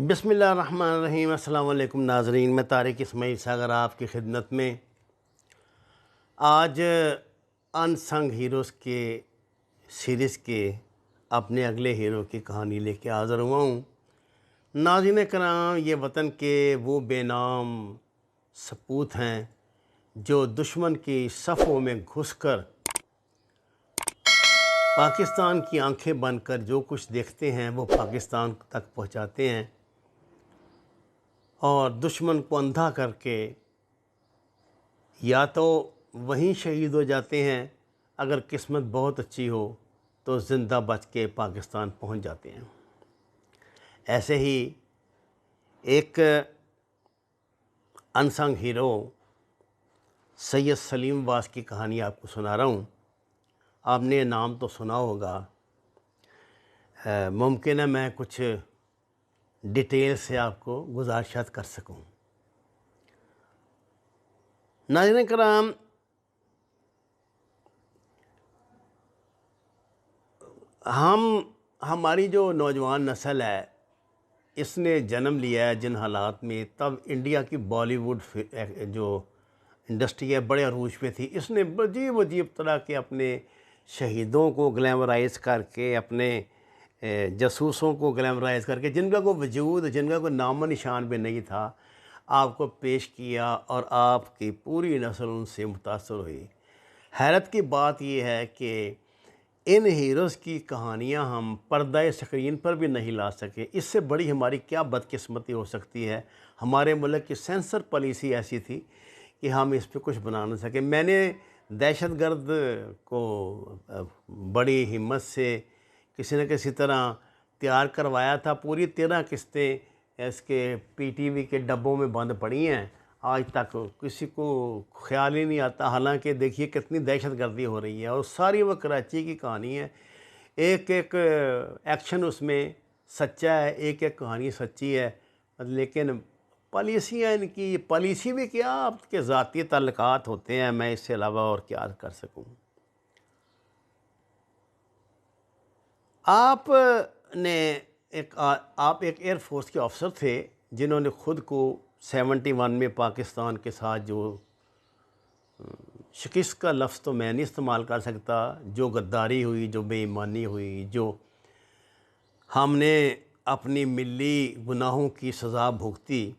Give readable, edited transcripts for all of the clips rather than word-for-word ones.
بسم اللہ الرحمن الرحیم۔ السلام علیکم ناظرین، میں طارق اسماعیل ساگر آپ کی خدمت میں آج ان سنگ ہیروز کے سیریز کے اپنے اگلے ہیرو کی کہانی لے کے حاضر ہوا ہوں۔ ناظرین کرام، یہ وطن کے وہ بے نام سپوت ہیں جو دشمن کی صفوں میں گھس کر پاکستان کی آنکھیں بن کر جو کچھ دیکھتے ہیں وہ پاکستان تک پہنچاتے ہیں اور دشمن کو اندھا کر کے یا تو وہیں شہید ہو جاتے ہیں، اگر قسمت بہت اچھی ہو تو زندہ بچ کے پاکستان پہنچ جاتے ہیں۔ ایسے ہی ایک انسنگ ہیرو سید سلیم واس کی کہانی آپ کو سنا رہا ہوں۔ آپ نے نام تو سنا ہوگا، ممکن ہے میں کچھ ڈیٹیل سے آپ کو گزارشات کر سکوں۔ ناظرین کرام، ہماری جو نوجوان نسل ہے اس نے جنم لیا ہے جن حالات میں، تب انڈیا کی بالی ووڈ جو انڈسٹری ہے بڑے عروج پہ تھی۔ اس نے عجیب عجیب طرح کے اپنے شہیدوں کو گلیمرائز کر کے، اپنے جاسوسوں کو گلیمرائز کر کے، جن کا کوئی وجود، جن کا کوئی نام و نشان بھی نہیں تھا، آپ کو پیش کیا اور آپ کی پوری نسل ان سے متاثر ہوئی۔ حیرت کی بات یہ ہے کہ ان ہیروز کی کہانیاں ہم پردہ اسکرین پر بھی نہیں لا سکے۔ اس سے بڑی ہماری کیا بدقسمتی ہو سکتی ہے۔ ہمارے ملک کی سینسر پالیسی ایسی تھی کہ ہم اس پہ کچھ بنا نہ سکے۔ میں نے دہشت گرد کو بڑی ہمت سے کسی نہ کسی طرح تیار کروایا تھا۔ پوری 13 قسطیں اس کے پی ٹی وی کے ڈبوں میں بند پڑی ہیں، آج تک کسی کو خیال ہی نہیں آتا۔ حالانکہ دیکھیے کتنی دہشت گردی ہو رہی ہے، اور ساری وہ کراچی کی کہانی ہے۔ ایک ایک ایکشن اس میں سچا ہے، ایک ایک کہانی سچی ہے، لیکن پالیسیاں ان کی، پالیسی بھی کیا، آپ کے ذاتی تعلقات ہوتے ہیں۔ میں اس سے علاوہ اور کیا کر سکوں۔ آپ ایک ایئر فورس کے افسر تھے جنہوں نے خود کو 71 میں پاکستان کے ساتھ جو شکست کا لفظ تو میں نہیں استعمال کر سکتا، جو غداری ہوئی، جو بے ایمانی ہوئی، جو ہم نے اپنی ملی گناہوں کی سزا بھگتی،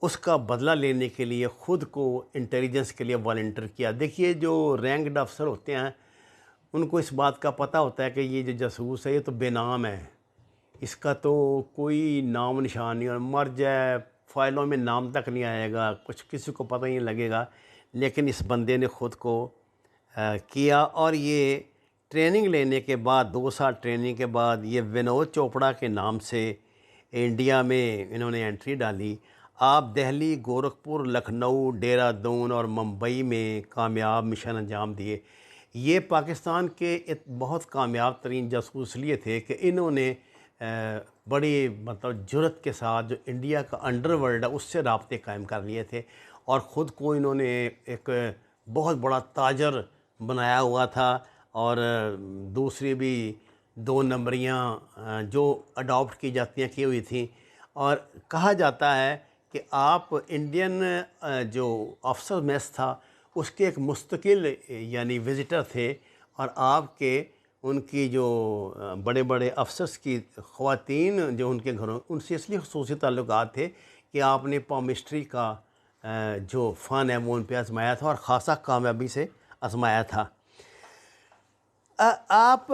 اس کا بدلہ لینے کے لیے خود کو انٹیلیجنس کے لیے والنٹیئر کیا۔ دیکھیے جو رینکڈ افسر ہوتے ہیں ان کو اس بات کا پتہ ہوتا ہے کہ یہ جو جاسوس ہے یہ تو بے نام ہے، اس کا تو کوئی نام و نشان نہیں، اور مر جائے فائلوں میں نام تک نہیں آئے گا، کچھ کسی کو پتہ نہیں لگے گا۔ لیکن اس بندے نے خود کو کیا، اور یہ ٹریننگ لینے کے بعد، 2 سال ٹریننگ کے بعد، یہ ونود چوپڑا کے نام سے انڈیا میں انہوں نے انٹری ڈالی۔ آپ دہلی، گورکھپور، لکھنؤ، دہرادون اور ممبئی میں کامیاب مشن انجام دیے۔ یہ پاکستان کے ایک بہت کامیاب ترین جاسوس لیے تھے کہ انہوں نے بڑی جرأت کے ساتھ جو انڈیا کا انڈر ورلڈ ہے اس سے رابطے قائم کر لیے تھے، اور خود کو انہوں نے ایک بہت بڑا تاجر بنایا ہوا تھا۔ اور دوسری بھی 2 نمبریاں جو اڈاپٹ کی جاتی ہیں کی ہوئی تھیں، اور کہا جاتا ہے کہ آپ انڈین جو افسر میس تھا اس کے ایک مستقل یعنی وزٹر تھے، اور آپ کے ان کی جو بڑے بڑے افسرس کی خواتین جو ان کے گھروں، ان سے اس لیے خصوصی تعلقات تھے کہ آپ نے پامسٹری کا جو فن ہے وہ ان پہ آزمایا تھا، اور خاصا کامیابی سے آزمایا تھا۔ آپ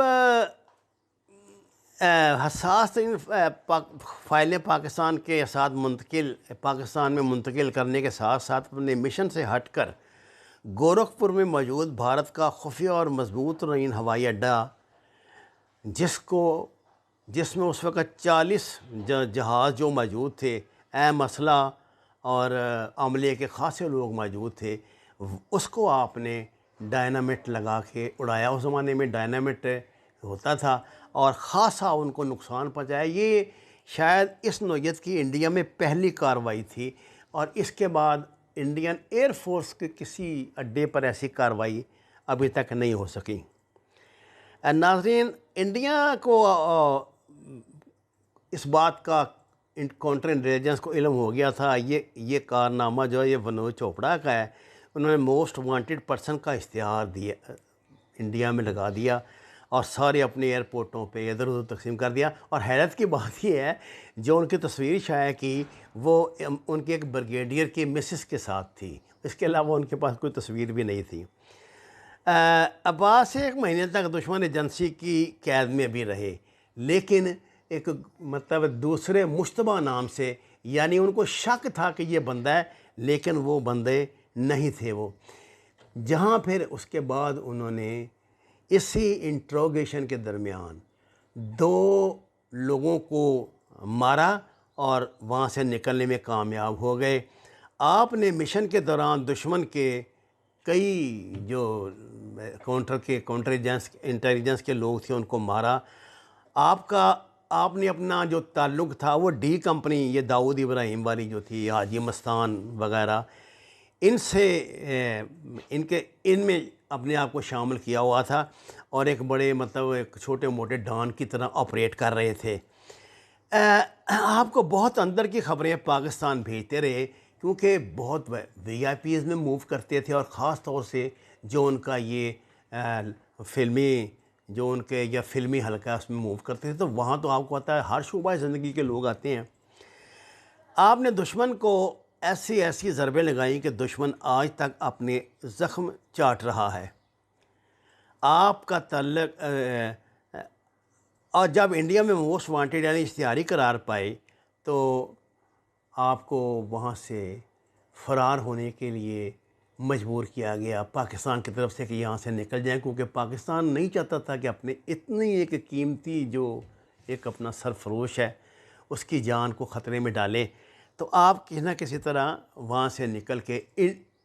حساس ترین فائلیں پاکستان کے ساتھ پاکستان میں منتقل کرنے کے ساتھ ساتھ اپنے مشن سے ہٹ کر گورکھپور میں موجود بھارت کا خفیہ اور مضبوط ترین ہوائی اڈہ، جس میں اس وقت 40 جہاز جو موجود تھے، اہم اسلحہ اور عملے کے خاصے لوگ موجود تھے، اس کو آپ نے ڈائنامٹ لگا کے اڑایا۔ اس زمانے میں ڈائنامٹ ہوتا تھا، اور خاصا ان کو نقصان پہنچایا۔ یہ شاید اس نوعیت کی انڈیا میں پہلی کارروائی تھی، اور اس کے بعد انڈین ایئر فورس کے کسی اڈے پر ایسی کارروائی ابھی تک نہیں ہو سکی۔ ناظرین، انڈیا کو اس بات کا کاؤنٹر انٹیلیجنس کو علم ہو گیا تھا یہ کارنامہ جو ہے یہ ونوج چوپڑا کا ہے، انہوں نے موسٹ وانٹیڈ پرسن کا اشتہار دیا، انڈیا میں لگا دیا اور سارے اپنے ایئرپورٹوں پہ ادھر ادھر تقسیم کر دیا۔ اور حیرت کی بات یہ ہے جو ان کی تصویر شائع کی وہ ان کے ایک بریگیڈیئر کی مسز کے ساتھ تھی، اس کے علاوہ ان کے پاس کوئی تصویر بھی نہیں تھی۔ عباس 1 مہینے تک دشمن ایجنسی کی قید میں بھی رہے، لیکن ایک مطلب دوسرے مشتبہ نام سے، یعنی ان کو شک تھا کہ یہ بندہ ہے لیکن وہ بندے نہیں تھے وہ، جہاں پھر اس کے بعد انہوں نے اسی انٹروگیشن کے درمیان 2 لوگوں کو مارا اور وہاں سے نکلنے میں کامیاب ہو گئے۔ آپ نے مشن کے دوران دشمن کے کئی جو کاؤنٹر انٹیلیجنس کے لوگ تھے ان کو مارا۔ آپ نے اپنا جو تعلق تھا وہ ڈی کمپنی، یہ داؤد ابراہیم والی جو تھی، حاجی مستان وغیرہ، ان سے ان میں اپنے آپ کو شامل کیا ہوا تھا اور ایک بڑے مطلب ایک چھوٹے موٹے ڈان کی طرح آپریٹ کر رہے تھے۔ آپ کو بہت اندر کی خبریں پاکستان بھیجتے رہے کیونکہ بہت وی آئی پیز میں موو کرتے تھے، اور خاص طور سے جو ان کا یہ فلمی حلقہ اس میں موو کرتے تھے، تو وہاں تو آپ کو پتہ ہے ہر شعبہ زندگی کے لوگ آتے ہیں۔ آپ نے دشمن کو ایسی ضربیں لگائیں کہ دشمن آج تک اپنے زخم چاٹ رہا ہے۔ آپ کا تعلق اور جب انڈیا میں موسٹ وانٹیڈ یعنی اشتہاری قرار پائے تو آپ کو وہاں سے فرار ہونے کے لیے مجبور کیا گیا پاکستان کی طرف سے کہ یہاں سے نکل جائیں، کیونکہ پاکستان نہیں چاہتا تھا کہ اپنے اتنی ایک قیمتی جو ایک اپنا سرفروش ہے اس کی جان کو خطرے میں ڈالے۔ تو آپ کسی نہ کسی طرح وہاں سے نکل کے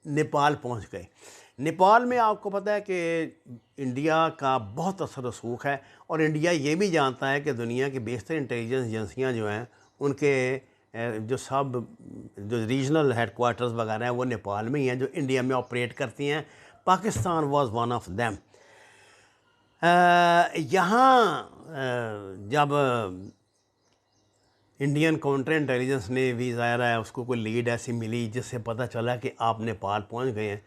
نیپال پہنچ گئے۔ نیپال میں آپ کو پتہ ہے کہ انڈیا کا بہت اثر رسوخ ہے، اور انڈیا یہ بھی جانتا ہے کہ دنیا کی بیشتر انٹیلیجنس ایجنسیاں جو ہیں ان کے جو ریجنل ہیڈ کوارٹرز وغیرہ ہیں وہ نیپال میں ہی ہیں، جو انڈیا میں آپریٹ کرتی ہیں۔ Pakistan was one of them. یہاں جب انڈین کاؤنٹر انٹیلیجنس نے بھی ظاہر ہے اس کو کوئی لیڈ ایسی ملی جس سے پتہ چلا کہ آپ نیپال پہنچ گئے ہیں،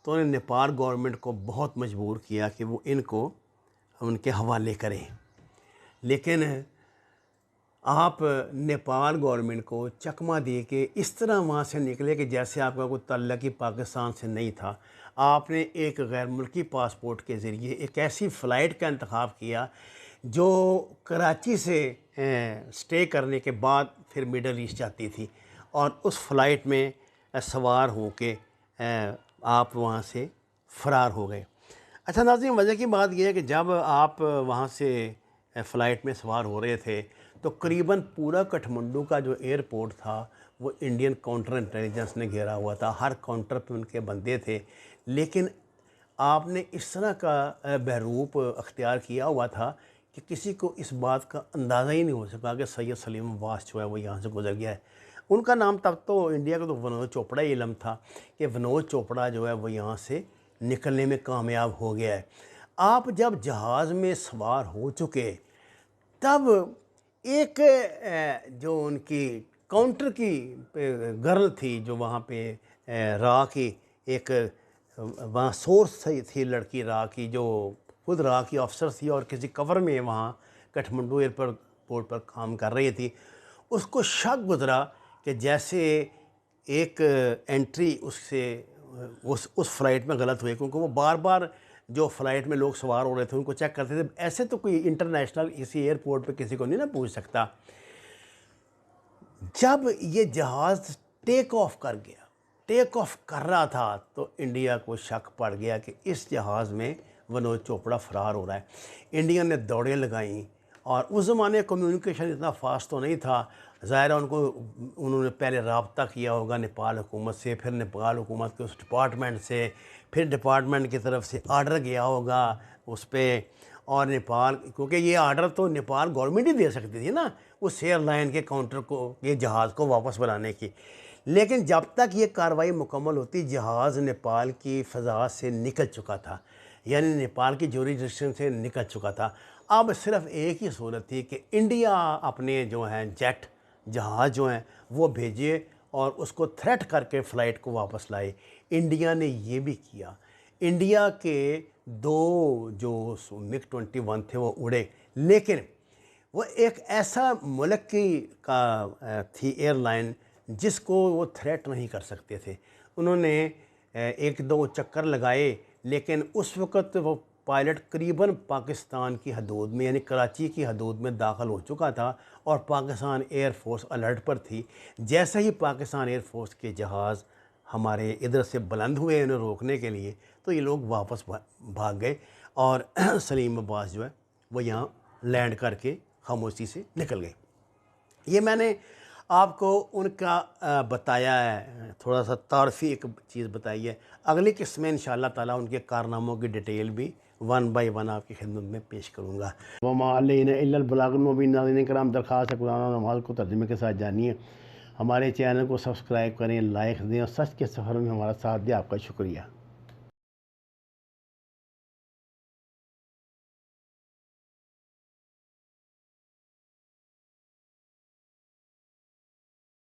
تو انہوں نے نیپال گورنمنٹ کو بہت مجبور کیا کہ وہ ان کو ان کے حوالے کریں، لیکن آپ نیپال گورنمنٹ کو چکمہ دے کے اس طرح وہاں سے نکلے کہ جیسے آپ کا کوئی تعلق ہی پاکستان سے نہیں تھا۔ آپ نے ایک غیر ملکی پاسپورٹ کے ذریعے ایک ایسی فلائٹ کا انتخاب کیا جو کراچی سے سٹے کرنے کے بعد پھر مڈل ایسٹ جاتی تھی، اور اس فلائٹ میں سوار ہو کے آپ وہاں سے فرار ہو گئے۔ اچھا ناظرین، وجہ کی بات یہ ہے کہ جب آپ وہاں سے فلائٹ میں سوار ہو رہے تھے تو قریباً پورا کٹھمنڈو کا جو ایئرپورٹ تھا وہ انڈین کاؤنٹر انٹیلیجنس نے گھیرا ہوا تھا، ہر کاؤنٹر پہ ان کے بندے تھے، لیکن آپ نے اس طرح کا بحروپ اختیار کیا ہوا تھا کہ کسی کو اس بات کا اندازہ ہی نہیں ہو سکا کہ سید سلیم عباس جو ہے وہ یہاں سے گزر گیا ہے۔ ان کا نام تب تو انڈیا کا تو ونوج چوپڑا ہی علم تھا کہ ونوج چوپڑا جو ہے وہ یہاں سے نکلنے میں کامیاب ہو گیا ہے۔ آپ جب جہاز میں سوار ہو چکے تب ایک جو ان کی کاؤنٹر کی گرل تھی جو وہاں پہ را کی ایک وہاں سورس تھی لڑکی را کی، جو خود را کی افسر تھی اور کسی کور میں وہاں کٹھمنڈو ایئرپورٹ پر کام کر رہی تھی، اس کو شک گزرا کہ جیسے ایک انٹری اس فلائٹ میں غلط ہوئی، کیونکہ وہ بار بار جو فلائٹ میں لوگ سوار ہو رہے تھے ان کو چیک کرتے تھے، ایسے تو کوئی انٹرنیشنل اسی ایئرپورٹ پہ کسی کو نہیں نہ پوچھ سکتا۔ جب یہ جہاز ٹیک آف کر رہا تھا تو انڈیا کو شک پڑ گیا کہ اس جہاز میں ونوج چوپڑا فرار ہو رہا ہے۔ انڈیا نے دوڑیں لگائیں، اور اس زمانے کمیونیکیشن اتنا فاسٹ تو نہیں تھا، ظاہر ہے انہوں نے پہلے رابطہ کیا ہوگا نیپال حکومت سے، پھر نیپال حکومت کے اس ڈپارٹمنٹ سے، پھر ڈپارٹمنٹ کی طرف سے آرڈر گیا ہوگا اس پہ، اور نیپال کیونکہ یہ آرڈر تو نیپال گورنمنٹ ہی دے سکتی تھی نا اس ایئر لائن کے کاؤنٹر کو، یہ جہاز کو واپس بلانے کی، لیکن جب تک یہ کارروائی مکمل ہوتی جہاز نیپال کی فضا سے نکل چکا تھا، یعنی نیپال کی جوریڈکشن سے نکل چکا تھا۔ اب صرف ایک ہی صورت تھی کہ انڈیا اپنے جو ہیں جیٹ جہاز جو ہیں وہ بھیجے اور اس کو تھریٹ کر کے فلائٹ کو واپس لائے۔ انڈیا نے یہ بھی کیا۔ انڈیا کے 2 جو مگ 21 تھے وہ اڑے، لیکن وہ ایک ایسا ملک کی تھی ایئر لائن جس کو وہ تھریٹ نہیں کر سکتے تھے۔ انہوں نے 1-2 چکر لگائے، لیکن اس وقت وہ پائلٹ قریباً پاکستان کی حدود میں یعنی کراچی کی حدود میں داخل ہو چکا تھا اور پاکستان ایئر فورس الرٹ پر تھی۔ جیسے ہی پاکستان ایئر فورس کے جہاز ہمارے ادھر سے بلند ہوئے انہیں روکنے کے لیے، تو یہ لوگ واپس بھاگ گئے اور سلیم عباس جو ہے وہ یہاں لینڈ کر کے خاموشی سے نکل گئے۔ یہ میں نے آپ کو ان کا بتایا ہے، تھوڑا سا تعارفی ایک چیز بتائی ہے۔ اگلی قسم میں انشاءاللہ تعالیٰ ان کے کارناموں کی ڈیٹیل بھی 1 بائی 1 آپ کی خدمت میں پیش کروں گا۔ وما علینا الا البلاغ المبین۔ ناظرین کرام، درخواست ہے قرآن اور نماز کو ترجمے کے ساتھ جانیے، ہمارے چینل کو سبسکرائب کریں، لائک دیں اور سچ کے سفر میں ہمارا ساتھ دیں۔ آپ کا شکریہ۔